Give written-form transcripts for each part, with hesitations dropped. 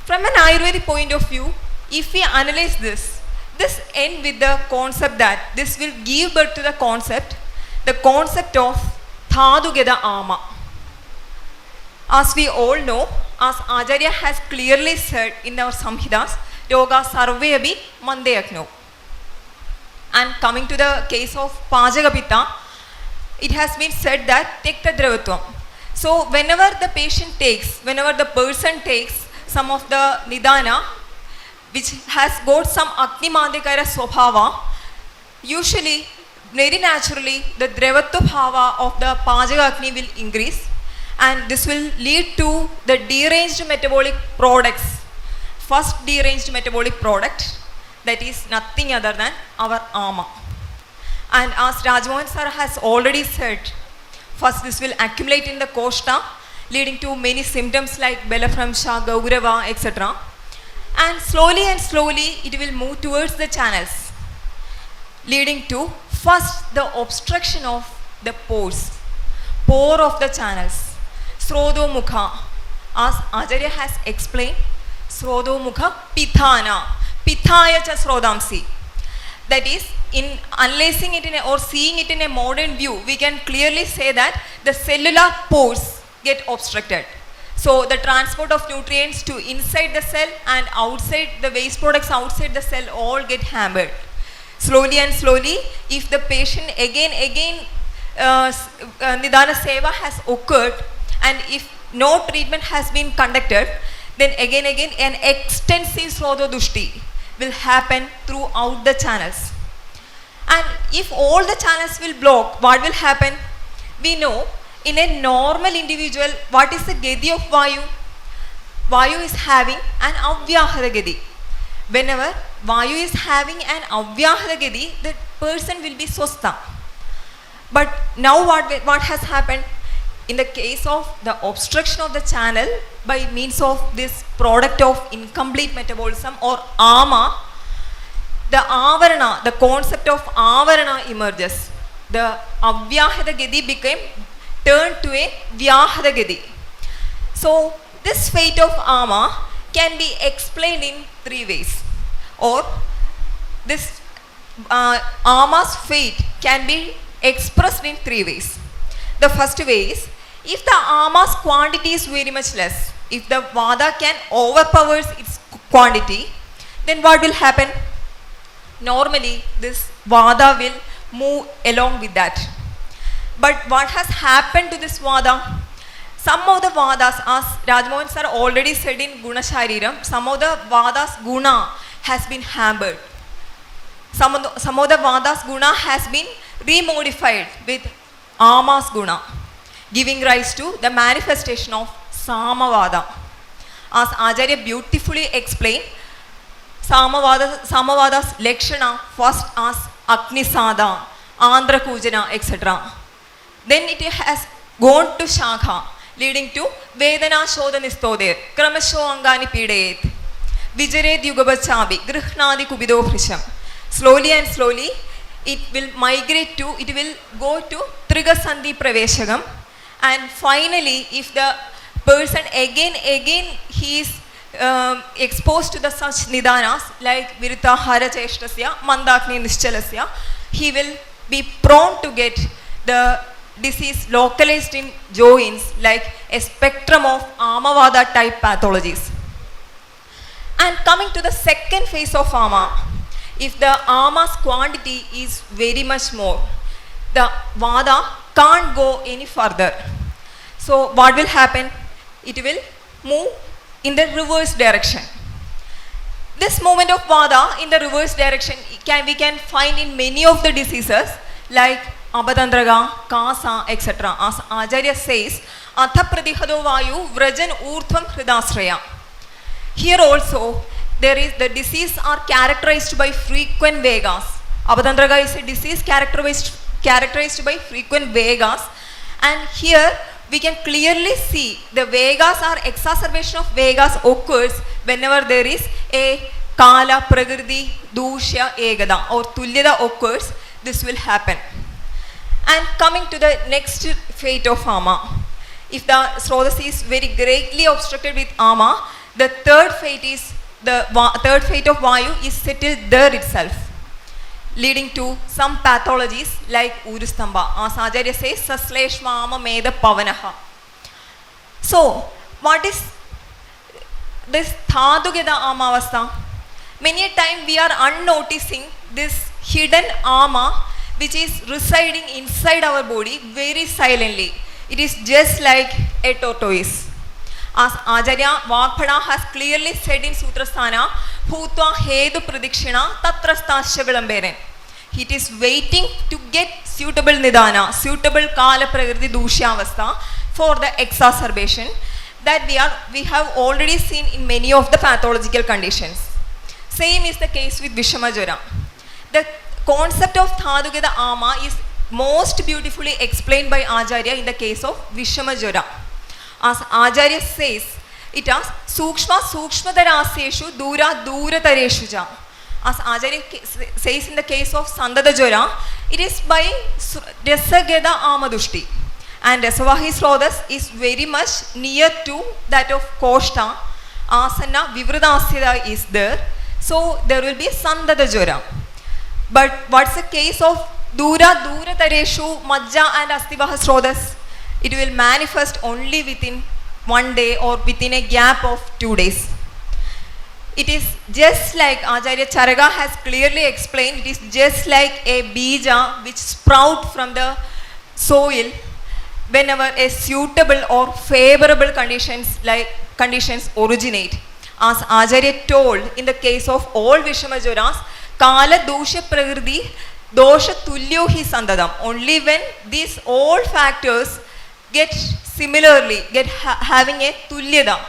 From an Ayurvedic point of view, if we analyze this end with the concept that this will give birth to the concept of Dhadugeda Ama. As we all know, as Acharya has clearly said in our Samhitas, Yoga Sarveyabi Mandeyakno. And coming to the case of Pajagapitta, it has been said that Tekta Dravatvam. So whenever the person takes some of the Nidana, which has got some Agni Mandikara Swabhava, usually, very naturally, the Dravatva Bhava of the Pajaga Agni will increase, and this will lead to the deranged metabolic products. First deranged metabolic product, that is nothing other than our Ama. And as Rajmohan sir has already said, first this will accumulate in the Koshta, leading to many symptoms like Belaframsha, Gaurava, etc. And slowly it will move towards the channels, leading to first the obstruction of the pore of the channels. Srodo Mukha, as Acharya has explained, Srodo Mukha Pithana, Pithaya cha Srodamsi. That is, in unlacing it or seeing it in a modern view, we can clearly say that the cellular pores get obstructed. So the transport of nutrients to inside the cell and outside, the waste products outside the cell all get hampered. Slowly, if the patient again Nidana Seva has occurred, and if no treatment has been conducted, then again an extensive Srodo Dushti will happen throughout the channels. And if all the channels will block, what will happen? We know in a normal individual, what is the Gedi of Vayu? Vayu is having an Avyahara Gedi. Whenever Vayu is having an Avyahara Gedi, the person will be Swastha. But now what has happened? In the case of the obstruction of the channel by means of this product of incomplete metabolism or Ama, the Avarana, the concept of Avarana emerges. The Avyahara Gedi became turned to a Vyahara Gedi. So this fate of Ama can be explained in three ways, or this Ama's fate can be expressed in three ways. The first way is, if the Ama's quantity is very much less, if the Vada can overpower its quantity, then what will happen? Normally, this Vada will move along with that. But what has happened to this Vada? Some of the Vadas, as Rajmohan sir already said in Guna Shariram, some of the Vadas Guna has been hampered. Some of the Vadas Guna has been remodified with Ama's Guna, giving rise to the manifestation of Samavada. As Acharya beautifully explained, Samavada's Lakshana first as Agnisada, Andhra Kujana, etc. Then it has gone to Shakha, leading to Vedana Shodanistoder, Kramasho Angani Pidayet, Vijaret Yugabachabi, Grihnadi Kubido Prisham. Slowly, it will go to Trigasandhi Praveshagam, and finally, if the person again he is exposed to the such nidanas like Virita Hara Cheshtasya, Mandakni Nischalasya, he will be prone to get the disease localized in joints like a spectrum of Amavada type pathologies. And coming to the second phase of Ama, if the Ama's quantity is very much more, the Vada can't go any further. So what will happen? It will move in the reverse direction. This movement of Vada in the reverse direction we can find in many of the diseases like Abadandraga, Kasa, etc. As Acharya says, Atha Pradihado Vayu Vrajan Urthvam Hridasraya. Here also, the disease are characterized by frequent Vegas. Abadandraga is a disease characterized by frequent Vegas, and here we can clearly see the Vegas or exacerbation of Vegas occurs whenever there is a Kala, Prakriti, Dushya, Egada or Tulyada occurs. This will happen. And coming to the next fate of Ama, if the Srodasi is very greatly obstructed with Ama, The third fate of Vayu is settled there itself, leading to some pathologies like Urustamba. As Acharya says, Sasleshvama Meda Pavanaha. So, what is this Thadugeda Amavastha? Many a time we are unnoticing this hidden ama which is residing inside our body very silently. It is just like a tortoise. As Acharya Vagpada has clearly said in Sutrasthana, Bhutva Hedu Pradikshina Tatrastasya Vilamberen. It is waiting to get suitable nidana, suitable Kala Prakriti Dushyavastha for the exacerbation that we have already seen in many of the pathological conditions. Same is the case with Vishamajara. The concept of Thadugeda Ama is most beautifully explained by Acharya in the case of Vishamajara. As Acharya says, it is Sukshma Sukshmadaraseshu Dura Duratareshu ja. As Acharya says in the case of Sandada Jara, it is by Rasageda Amadushti. And Rasavahi Srodas is very much near to that of Koshta. Asana Vivradasya is there. So there will be Sandada Jara. But what's the case of Dura Tareshu, Majja and Astivaha Srodas? It will manifest only within 1 day or within a gap of 2 days. It is just like Acharya Charaka has clearly explained, it is just like a bija which sprout from the soil whenever a suitable or favorable conditions originate. As Acharya told in the case of all Vishamajuras, Kala Dosha Prakriti Dosha Tulyo Hi Sandadam. Only when these all factors get having a tulyada,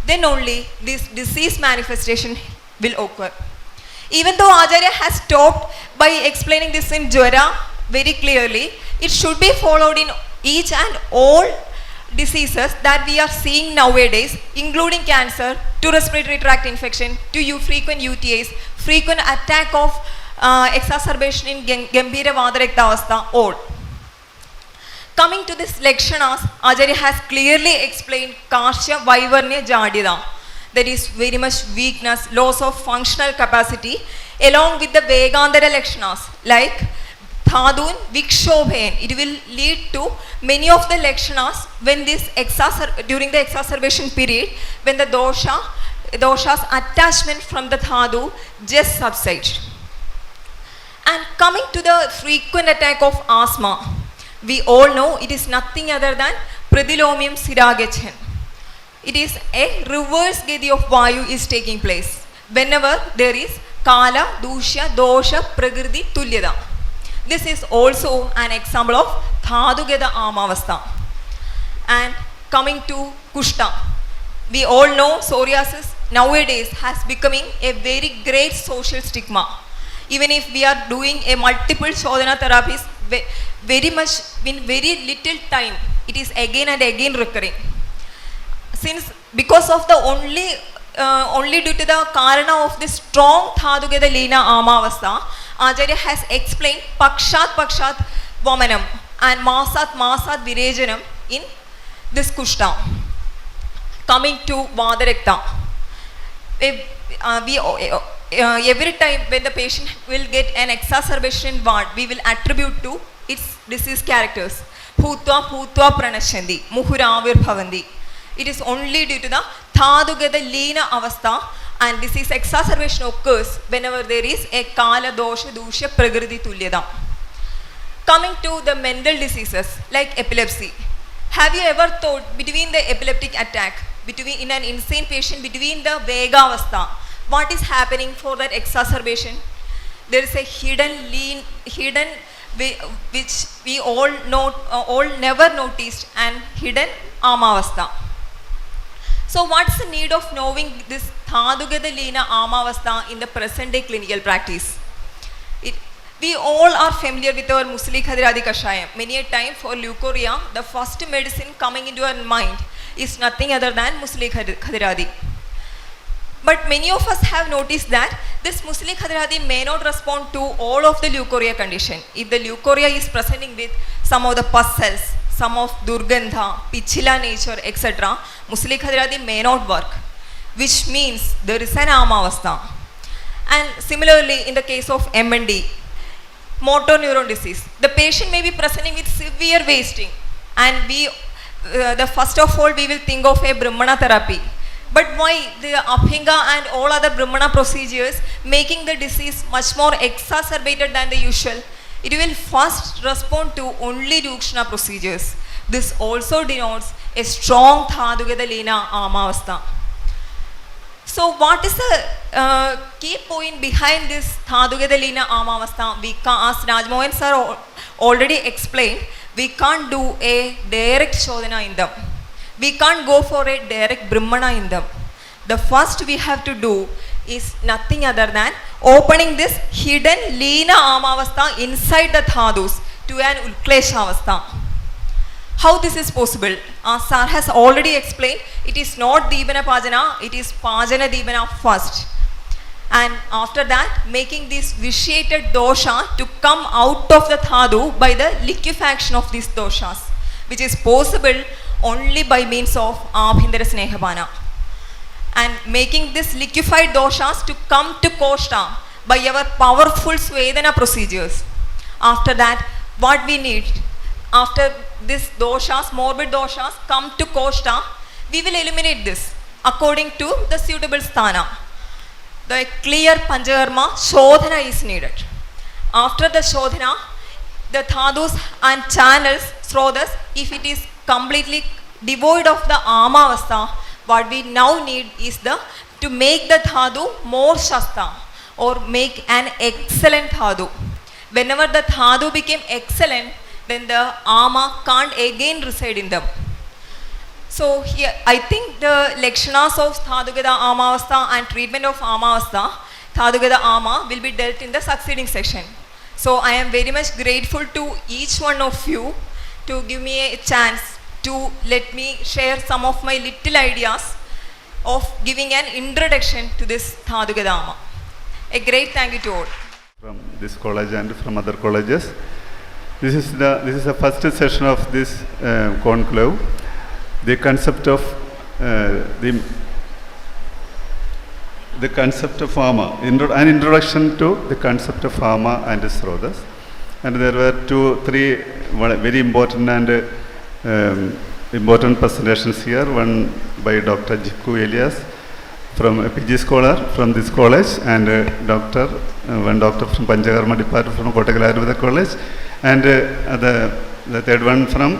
then only this disease manifestation will occur. Even though Acharya has stopped by explaining this in Jwara very clearly, it should be followed in each and all diseases that we are seeing nowadays, including cancer, to respiratory tract infection, to frequent UTIs, frequent attack of exacerbation in Gambhira Vadarektavastha, all. Coming to this Lakshanas, Acharya has clearly explained Karsha Vaivarnya Jadida, that is very much weakness, loss of functional capacity, along with the Vegandara Lakshanas like Thadun Vikshobhayan. It will lead to many of the Lakshanas when this during the exacerbation period, when the dosha's attachment from the Thadu just subsides. And coming to the frequent attack of asthma, we all know it is nothing other than Pradilomium Siragachan. It is a reverse gati of Vayu is taking place whenever there is Kala, Dushya, Dosha, Prakriti, Tulyada. This is also an example of Thadugeda Amavastha. And coming to Kushta, we all know psoriasis nowadays has becoming a very great social stigma. Even if we are doing a multiple Shodhana therapies, very much in very little time, it is again and again recurring. Because of the only due to the karana of this strong Thadugeda Lina Amavastha, Acharya has explained Pakshat Vamanam and Masat Virejanam in this Kushta. Coming to Vadarekta, every time when the patient will get an exacerbation in ward, we will attribute to its disease characters. Bhutva Pranashandi, Muhuravir Bhavandi. It is only due to the Thadugeda Lina Avastha, and disease exacerbation occurs whenever there is a Kala Dosha Dusha Prakriti Tulyada. Coming to the mental diseases like epilepsy. Have you ever thought between the epileptic attack, in an insane patient, between the Vega Avastha, what is happening for that exacerbation? There is a hidden which we all never noticed, and hidden Amavastha. So what's the need of knowing this Thadugeda Lina Amavastha in the present day clinical practice? We all are familiar with our Musli Khadiradi Kashayam. Many a time for leukorrhea, the first medicine coming into our mind is nothing other than Musli Khadiradi. But many of us have noticed that this Musli Khadiradi may not respond to all of the leukorrhea condition. If the leukorrhea is presenting with some of the pus cells, some of Durgandha, Pichila nature, etc., Musli Khadiradi may not work. which means there is an Amavastha. And similarly, in the case of MND, motor neuron disease, the patient may be presenting with severe wasting, and first of all we will think of a Brahmana therapy. But why the Abhinga and all other Brahmana procedures making the disease much more exacerbated than the usual? It will first respond to only Rukshana procedures. This also denotes a strong Thadugeda Lina Amavastha. So what is the key point behind this Thadugeda Lina Amavastha? As Rajmohan sir already explained, we can't do a direct Shodhana in them. We can't go for a direct Brahmana in them. The first we have to do is nothing other than opening this hidden Lina Amavastha inside the Thadus to an Utklesha Avastha. How this is possible? As sir has already explained, it is not Deepana Pajana, it is Pajana Deepana first. And after that, making this vitiated dosha to come out of the Thadu by the liquefaction of these doshas, which is possible only by means of Abhindara Snehabana. And making this liquefied doshas to come to Koshta by our powerful Svedana procedures. After that, what we need, after this doshas, morbid doshas come to Koshta, we will eliminate this according to the suitable sthana. The clear Panchakarma Shodhana is needed. After the Shodhana, the Thadus and channels, Srotas, if it is completely devoid of the Amavastha, what we now need is to make the Thadu more Shasta or make an excellent Thadu. Whenever the Thadu became excellent, then the Ama can't again reside in them. So here, I think the Lakshanas of Thadugeda Amavastha and treatment of Amavastha, Thadugeda Ama, will be dealt in the succeeding section. So I am very much grateful to each one of you to give me a chance to let me share some of my little ideas of giving an introduction to this Thadugeda Ama. A great thank you to all. From this college and from other colleges. This is the first session of this conclave. The concept of the concept of Ama, an introduction to the concept of Ama and Srotas. And there were 2-3 very important and important presentations here. One by Dr. Jikku Elias, from a PG scholar from this college, and one doctor from Panchakarma department from Kottakkal Ayurveda College, and the third one from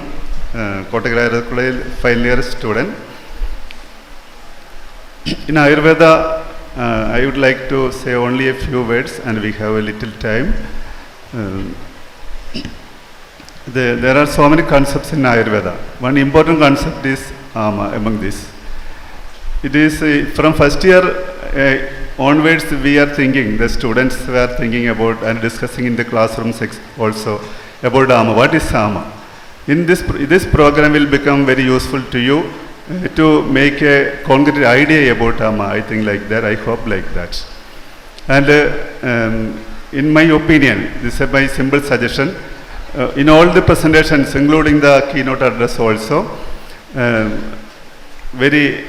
Kottakkal Ayurveda College, final year student. In Ayurveda, I would like to say only a few words, and we have a little time. There are so many concepts in Ayurveda. One important concept is Ama among these. It is from first year onwards we are thinking, the students were thinking about and discussing in the classrooms also about Ama. What is Ama? In this program will become very useful to you to make a concrete idea about Ama. I think like that, I hope like that. And in my opinion, this is my simple suggestion, in all the presentations, including the keynote address also, they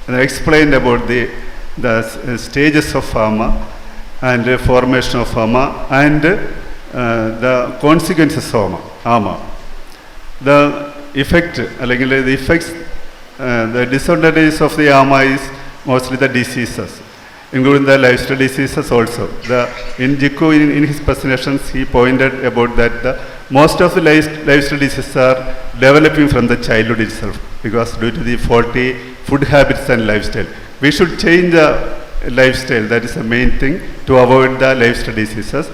explained about the stages of Ama and the formation of Ama and the consequences of Ama. The effects, the disadvantages of the Ama is mostly the diseases, including the lifestyle diseases also. In Jikku, in his presentations, he pointed about that most of the lifestyle diseases are developing from the childhood itself, because due to the faulty food habits and lifestyle. We should change the lifestyle, that is the main thing, to avoid the lifestyle diseases.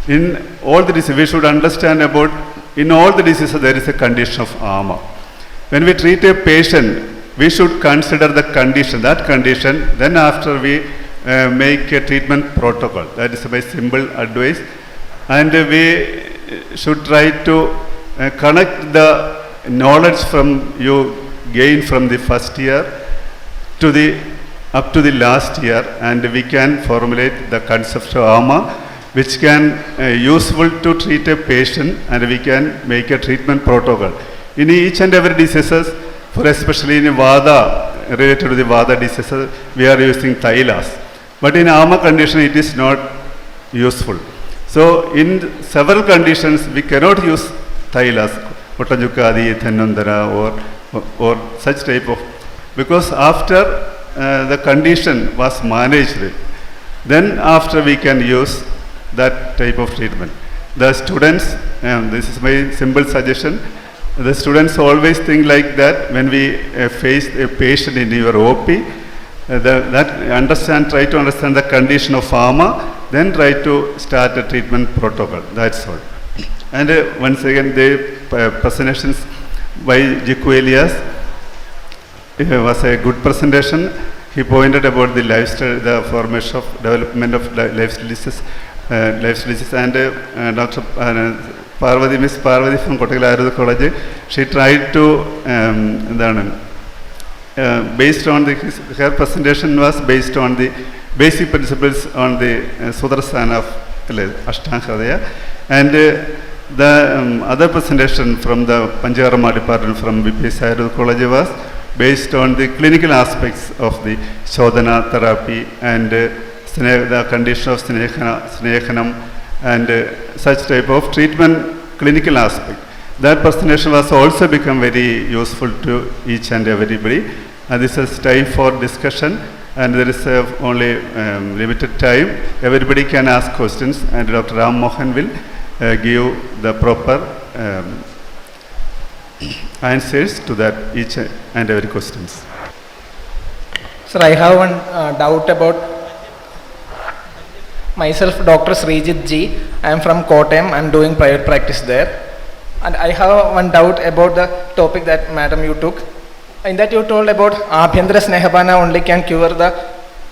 In all the diseases, we should understand about, in all the diseases there is a condition of Ama. When we treat a patient, we should consider the condition, then after we make a treatment protocol. That is my simple advice. And we should try to connect the knowledge from you gain from the first year to up to the last year, and we can formulate the concept of Ama, which can useful to treat a patient, and we can make a treatment protocol. In each and every diseases, for especially in Vada, related to the Vada diseases, we are using Thailas. But in AMA condition, it is not useful. So in several conditions, we cannot use Thailas, Kotajukadi, Thenundara, or such type of, because after the condition was managed, then after we can use that type of treatment. The students, this is my simple suggestion, the students always think like that when we face a patient in your OP, try to understand the condition of AMA, then try to start a treatment protocol. That's all. And once again, the presentations by Jikku Elias, it was a good presentation. He pointed about the lifestyle, the formation of development of lifestyle diseases, and Dr. Parvati, Miss Parvati from Kottakkal Ayurveda College, she tried to, based on her presentation was based on the basic principles on the Sudarsana of Ashtanga Hridaya, and the other presentation from the Panchakarma department from BPS Ayurveda College was based on the clinical aspects of the Shodhana therapy and the condition of Snekhanam and such type of treatment clinical aspect. That presentation was also become very useful to each and everybody. And this is time for discussion, and there is only limited time. Everybody can ask questions, and Dr. Ram Mohan will give the proper answers to that each and every questions. Sir, I have one doubt about myself, Dr. Srijit G. I am from Kottayam. I am doing private practice there. And I have one doubt about the topic that madam you took. In that you told about Abhyantara Snehabana only can cure the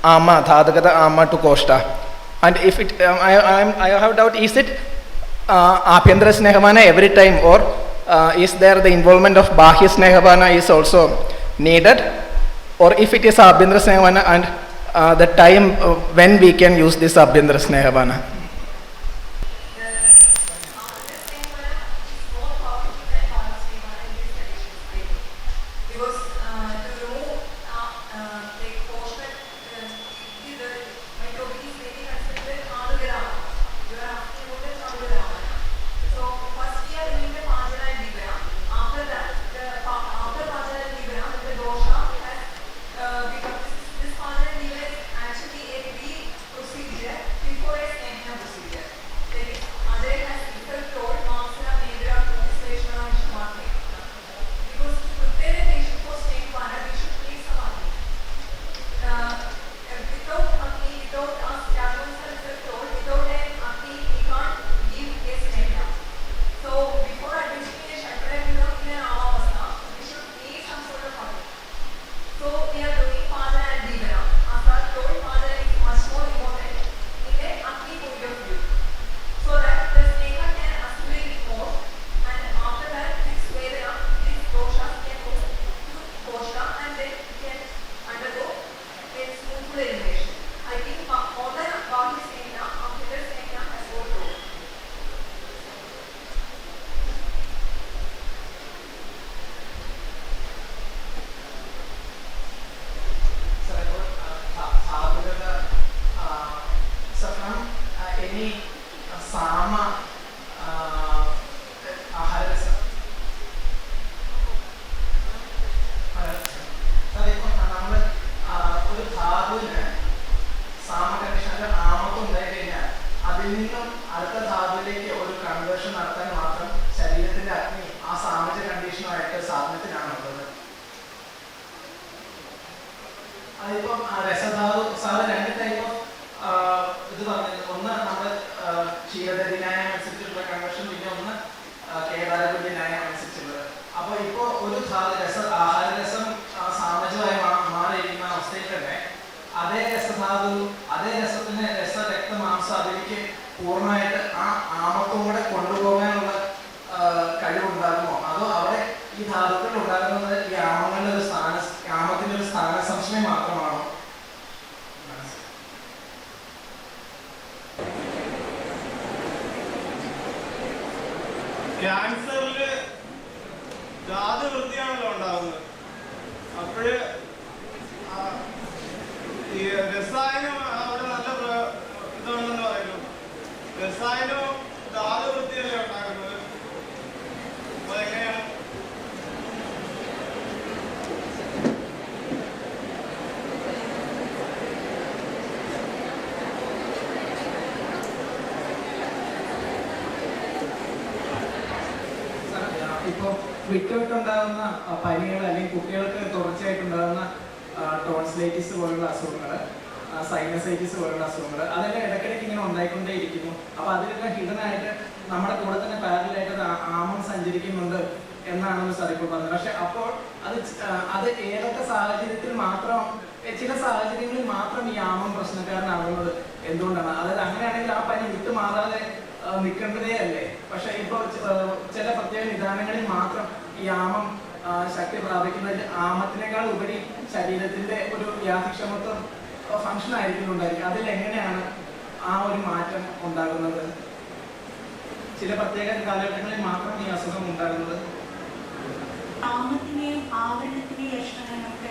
Ama, Dhadagata Ama to Koshta. And if it, I have doubt, is it Abhyantara Snehabana every time, or is there the involvement of Bahya Snehabana is also needed? Or if it is Abhyantara Snehabana, and the time when we can use this Abhyantara Snehabana? ക്യാൻസറിൽ വൃത്തിയാണല്ലോ ഉണ്ടാകുന്നത്. അപ്പോഴ് ഈ രസായനം അവിടെ നല്ല ഇതാണെന്ന് പറയുന്നു. രസായനവും ധാതു വൃത്തിയല്ലേ ഉണ്ടാക്കുന്നത്. അപ്പൊ എങ്ങനെയാണ്? ഇപ്പോൾ വിട്ടുവിട്ടുണ്ടാകുന്ന പനികൾ അല്ലെങ്കിൽ കുട്ടികൾക്ക് തുടർച്ചയായിട്ടുണ്ടാകുന്ന ടോൺസിലൈറ്റിസ് പോലുള്ള അസുഖങ്ങൾ, സൈനസൈറ്റിസ് പോലുള്ള അസുഖങ്ങൾ, അതെല്ലാം ഇടയ്ക്കിടയ്ക്ക് ഇങ്ങനെ ഉണ്ടായിക്കൊണ്ടേയിരിക്കുന്നു. അപ്പോൾ അതിലെല്ലാം ഹിഡനായിട്ട് നമ്മുടെ കൂടെ തന്നെ പാരലായിട്ട് അത് ആമം സഞ്ചരിക്കുന്നുണ്ട് എന്നാണ് സാർ ഇപ്പോൾ പറഞ്ഞത്. പക്ഷെ അപ്പോൾ അത് ഏതൊക്കെ സാഹചര്യത്തിൽ മാത്രം, ചില സാഹചര്യങ്ങളിൽ മാത്രം ഈ ആമം പ്രശ്നക്കാരനാകുന്നത് എന്തുകൊണ്ടാണ്? അതായത് അങ്ങനെയാണെങ്കിൽ ആ പനി വിട്ടുമാറാതെ നിൽക്കേണ്ടതേ അല്ലേ? പക്ഷെ ഇപ്പോൾ ചില പ്രത്യേക നിദാനങ്ങളിൽ മാത്രം ഈ ആമം ശക്തി പ്രാപിക്കുന്നതിൽ ആമത്തിനേക്കാൾ ഉപരി ശരീരത്തിന്റെ ഒരു വ്യാധിക്ഷമത്വം ഫങ്ഷൻ ആയിരിക്കുന്നുണ്ടായിരിക്കും. അതിൽ എങ്ങനെയാണ് ആ ഒരു മാറ്റം ഉണ്ടാകുന്നത്? ചില പ്രത്യേക കാലഘട്ടങ്ങളിൽ മാത്രം ഈ അസുഖം ഉണ്ടാകുന്നത്. ആമത്തിനെയും ആവരണത്തിനെയും ലക്ഷണങ്ങൾ നമുക്ക്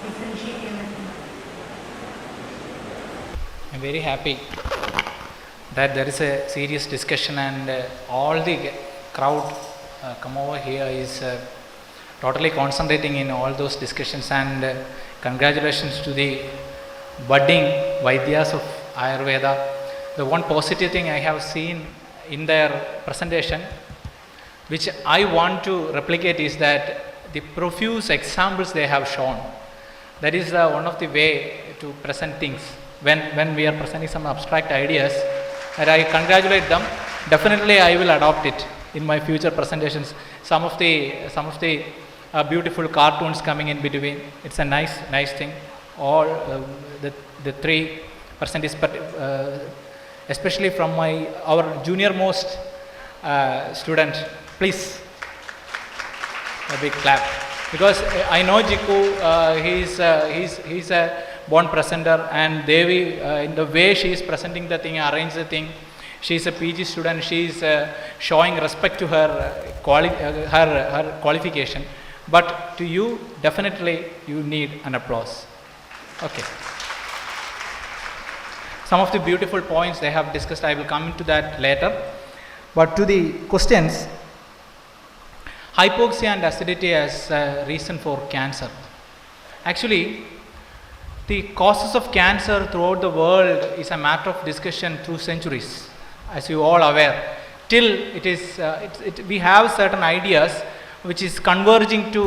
ഡിഫറൻഷിയേറ്റ് ചെയ്യാൻ പറ്റും. I'm very happy that there is a serious discussion and all the crowd come over here is totally concentrating in all those discussions, and congratulations to the budding Vaidyas of Ayurveda. The one positive thing I have seen in their presentation, which I want to replicate, is that the profuse examples they have shown. That is one of the way to present things. When we are presenting some abstract ideas, and I congratulate them. Definitely I will adopt it in my future presentations. Some of the beautiful cartoons coming in between. It's a nice thing. All the three presenters, especially from our junior most student, please a big clap, because I know Jiku, he's a born presenter, and Devi, in the way she is presenting the thing, arrange the thing, she is a PG student, she is showing respect to her qualification. But to you, definitely you need an applause. Okay. Some of the beautiful points they have discussed, I will come into that later. But to the questions, hypoxia and acidity as a reason for cancer. Actually, the causes of cancer throughout the world is a matter of discussion through centuries, as you all aware. Till it is, we have certain ideas which is converging to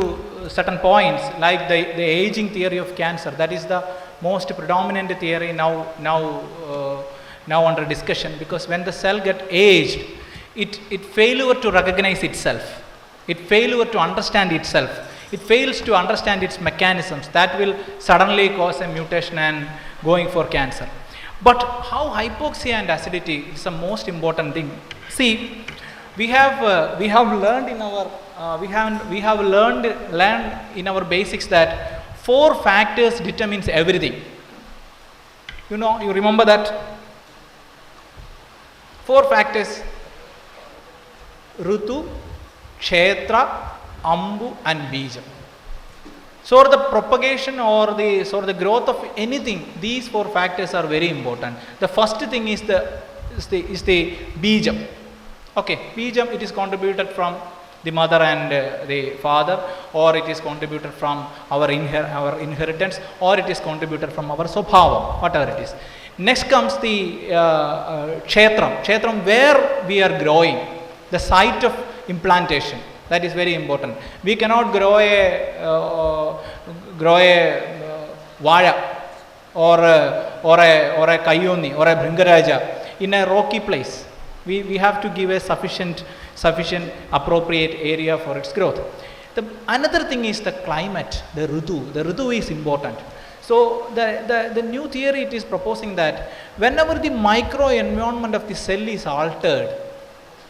certain points, like the aging theory of cancer. That is the most predominant theory now under discussion, because when the cell get aged, it failure to recognize itself, it failure to understand itself, it fails to understand its mechanisms, that will suddenly cause a mutation and going for cancer. But how hypoxia and acidity is the most important thing. See, we have learned in our learned in our basics that 4 factors determines everything. You remember that? 4 factors: Rutu, Kshetra, Ambu and Bijam. So the propagation or the growth of anything, these 4 factors are very important. The first thing is the Bijam. Okay, Bijam, it is contributed from the mother and the father, or it is contributed from our inheritance, or it is contributed from our Swabhavam, whatever it is. Next comes the Kshetram, where we are growing, the site of implantation. That is very important. We cannot grow a vaya or a kayoni or a bringaraja in a rocky place. We have to give a sufficient appropriate area for its growth. Another thing is the climate, the Ritu. The Ritu is important. So the new theory, it is proposing that whenever the micro environment of the cell is altered,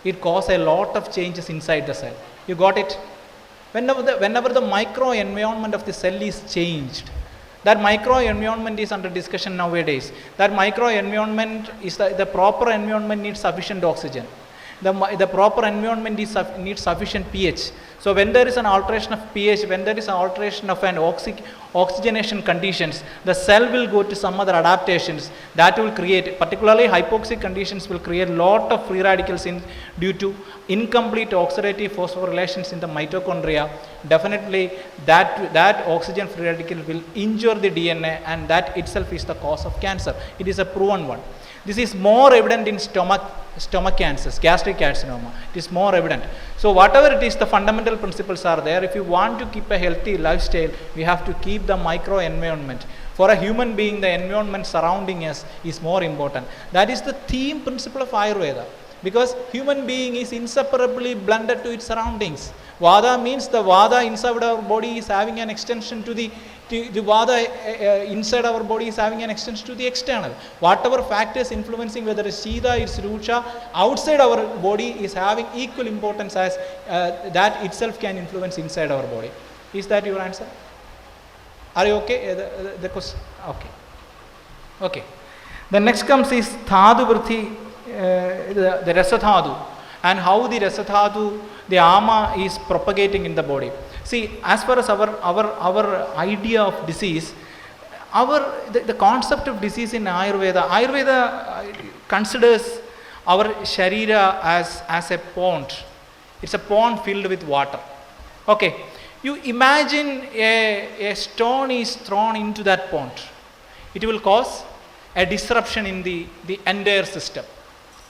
it causes a lot of changes inside the cell. You got it? Whenever the micro environment of the cell is changed, that micro environment is under discussion nowadays. That micro environment is the proper environment needs sufficient oxygen. The proper environment needs sufficient pH. So when there is an alteration of pH, when there is an alteration of an oxygenation conditions, the cell will go to some other adaptations that will create, particularly hypoxic conditions will create lot of free radicals due to incomplete oxidative phosphorylations in the mitochondria. Definitely that oxygen free radical will injure the DNA, and that itself is the cause of cancer. It is a proven one. This is more evident in stomach cancers, gastric carcinoma. It is more evident. So whatever it is, the fundamental principles are there. If you want to keep a healthy lifestyle, we have to keep the micro environment. For a human being, the environment surrounding us is more important. That is the theme principle of Ayurveda, because human being is inseparably blended to its surroundings. Vada means the Vada inside our body is having an extension to the Vada inside our body is having an extension to the external. Whatever factors influencing, whether it's Shita, it's Rucha, outside our body is having equal importance as that itself can influence inside our body. Is that your answer? Are you okay? The question? Okay. Okay. The next comes is Dhatu Vritti, the Rasadhatu, and how the Rasadhatu, the Ama is propagating in the body. See, as far as our idea of disease, the concept of disease in Ayurveda considers our Sharira as a pond. It's a pond filled with water. Okay, you imagine a stone is thrown into that pond. It will cause a disruption in the entire system.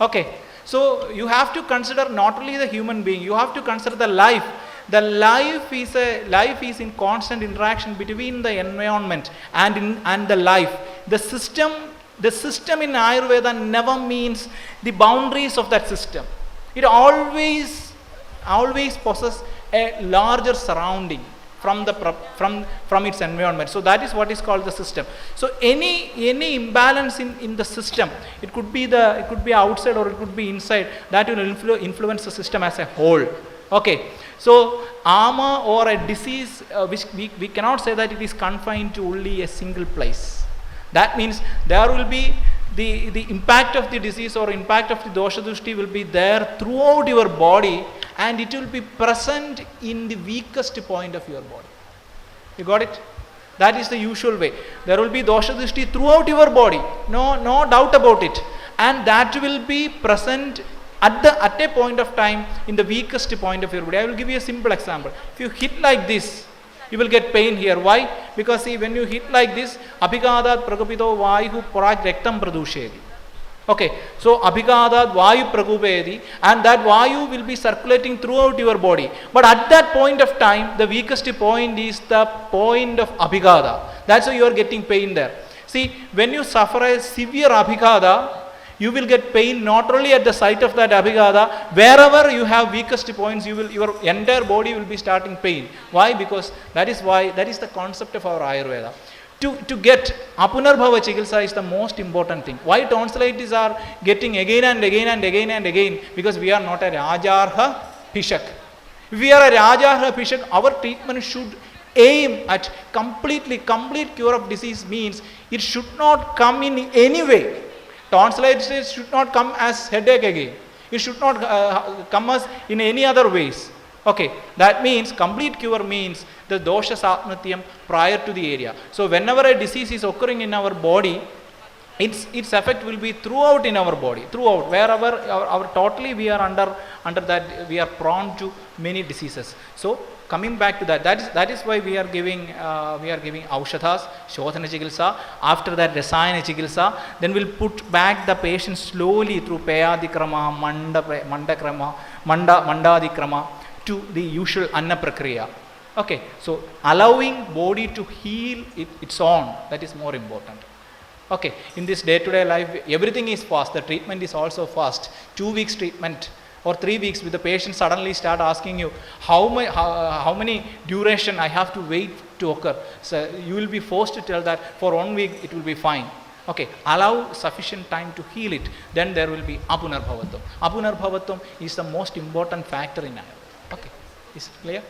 Okay, so you have to consider not only the human being, you have to consider the life. The life is in constant interaction between the environment and the life. The system in Ayurveda never means the boundaries of that system. It always possesses a larger surrounding from its environment. So that is what is called the system. So any imbalance in the system, it could be outside or it could be inside, that will influence the system as a whole. Okay, so Ama or a disease, which we cannot say that it is confined to only a single place. That means there will be the impact of the disease or impact of the dosha dushti will be there throughout your body, and it will be present in the weakest point of your body. You got it? That is the usual way. There will be dosha dushti throughout your body, no doubt about it, and that will be present at a point of time in the weakest point of your body. I will give you a simple example. If you hit like this, you will get pain here. Why? Because see, when you hit like this, abhigadat prakupito vayu praj rektam pradushedi. Okay, so abhigadat vayu prakupedi, and that vayu will be circulating throughout your body. But at that point of time, the weakest point is the point of abhigada. That's why you are getting pain there. See, when you suffer a severe abhigada, you will get pain not only at the site of that abhigada, wherever you have weakest points, your entire body will be starting pain. Why? Because that is the concept of our Ayurveda. To get Apunarbhava Chikitsa is the most important thing. Why tonsillitis are getting again and again and again and again? Because we are not a Rajarha Pishak. If we are a Rajarha Pishak, our treatment should aim at complete cure of disease. Means it should not come in any way. Tonsillitis should not come as headache again. It should not come as in any other ways. Okay, that means complete cure means the dosha satmatyam prior to the area. So whenever a disease is occurring in our body, its effect will be throughout in our body, throughout, wherever our totally we are under that, we are prone to many diseases. So coming back to that is why we are giving aushadhas, shodhana chikitsa, after that rasayana chikitsa, then we'll put back the patient slowly through payadikrama, mandadikrama to the usual anna prakriya. Okay, so allowing body to heal its own, that is more important. Okay, in this day-to-day life, everything is fast. The treatment is also fast. 2 weeks treatment or 3 weeks, with the patient suddenly start asking you how many duration I have to wait to occur. So you will be forced to tell that for 1 week it will be fine. Okay, allow sufficient time to heal it. Then there will be Apunarbhavatvam. Apunarbhavatvam is the most important factor in Ayurveda. Okay, is it clear?